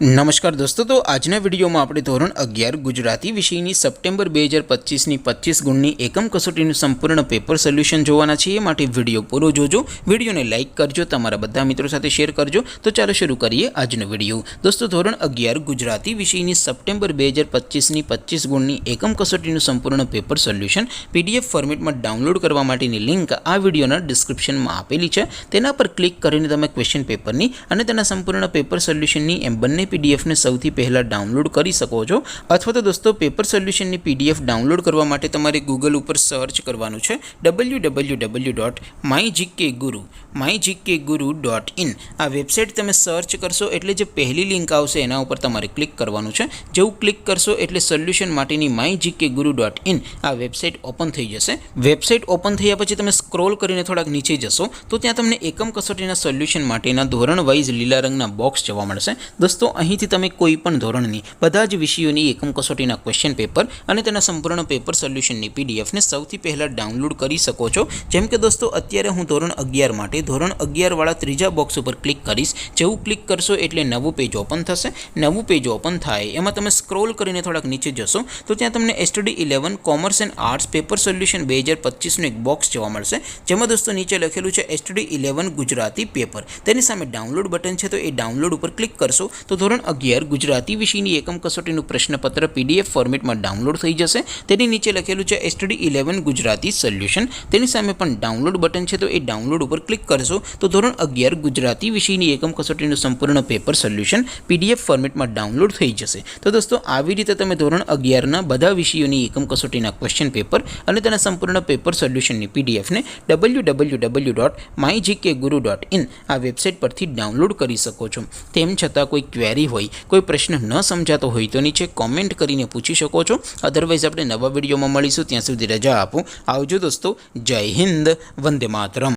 नमस्कार दोस्तों, तो आजना विडियो में आपणे धोरण 11 गुजराती विषयनी सप्टेम्बर 2025 ની 25 ગુણની એકમ કસોટીનું સંપૂર્ણ પેપર સોલ્યુશન જોવાના છે। એ માટે વિડિયો પૂરો જોજો, વિડિયોને લાઇક કરજો, તમારા બધા મિત્રો સાથે શેર કરજો। તો ચાલો શરૂ કરીએ આજનો વિડિયો। દોસ્તો, ધોરણ 11 ગુજરાતી વિષયની સપ્ટેમ્બર 2025 ની 25 ગુણની એકમ કસોટીનું સંપૂર્ણ પેપર સોલ્યુશન પીડીએફ ફોર્મેટમાં ડાઉનલોડ કરવા માટેની લિંક આ વિડિયોના ડિસ્ક્રિપ્શનમાં આપેલી છે। તેના પર ક્લિક કરીને તમે ક્વેશ્ચન પેપરની અને તેના સંપૂર્ણ પેપર સોલ્યુશનની એમ બંને पीडीएफ ने सौथी पहला डाउनलॉड करी सको छो। अथवा तो दोस्तों पेपर सोल्यूशन नी पीडीएफ डाउनलॉड करवा माटे तमारे गूगल पर सर्च करवानुं छे www.mygkguru.in। आ वेबसाइट तमे सर्च करशो एटले जे पहली लिंक आवशे एना उपर तमारे क्लिक करवानुं छे। जेवुं क्लिक करशो एटले सोल्यूशन माटेनी mygkguru.in आ वेबसाइट ओपन थई जशे। वेबसाइट ओपन थया पछी तमे स्क्रॉल करीने थोड़ाक नीचे जशो तो त्यां तमने एकम कसोटीना सोल्यूशन माटेना धोरण वाइज लीला रंगना बॉक्स जोवा मळशे। दोस्तों, અહીંથી તમે કોઈ પણ ધોરણની બધા જ વિષયોની એકમ કસોટીના ક્વેશ્ચન પેપર અને તેના સંપૂર્ણ પેપર સોલ્યુશનની પીડીએફને સૌથી પહેલાં ડાઉનલોડ કરી શકો છો। જેમ કે દોસ્તો, અત્યારે હું ધોરણ 11 માટે ધોરણ 11 વાળા ત્રીજા બોક્સ ઉપર ક્લિક કરીશ। જેવું ક્લિક કરશો એટલે નવું પેજ ઓપન થશે। નવું પેજ ઓપન થાય એમાં તમે સ્ક્રોલ કરીને થોડાક નીચે જશો તો ત્યાં તમને STD 11 commerce and arts paper solution 2025નું એક બોક્સ જોવા મળશે। જેમાં દોસ્તો નીચે લખેલું છે STD 11 ગુજરાતી પેપર। તેની સામે ડાઉનલોડ બટન છે, તો એ ડાઉનલોડ ઉપર ક્લિક કરશો तो ધોરણ 11 ગુજરાતી વિષયની એકમ કસોટીનું પ્રશ્નપત્ર પીડીએફ ફોર્મેટમાં ડાઉનલોડ થઈ જશે। તેની નીચે લખેલું છે STD 11 ગુજરાતી સોલ્યુશન। તેની સામે પણ ડાઉનલોડ બટન છે, તો એ ડાઉનલોડ ઉપર ક્લિક કરશો તો ધોરણ 11 ગુજરાતી વિષયની એકમ કસોટીનું સંપૂર્ણ પેપર સોલ્યુશન પીડીએફ ફોર્મેટમાં ડાઉનલોડ થઈ જશે। તો દોસ્તો, આવી રીતે તમે ધોરણ 11ના બધા વિષયોની એકમ કસોટીના ક્વેશ્ચન પેપર અને તેના સંપૂર્ણ પેપર સોલ્યુશનની પીડીએફને www.mygkguru.in આ વેબસાઇટ પરથી ડાઉનલોડ કરી શકો છો। તેમ છતાં કોઈ क्वेरी होय, कोई प्रश्न न समझातो होय तो नीचे कॉमेंट करीने पूछी शको छो। अदरवाइज आपणे नवा विडियो में मळीशुं, त्यां सुधी रजा आपो। आवजो दोस्तों। जय हिंद, वंदे मातरम।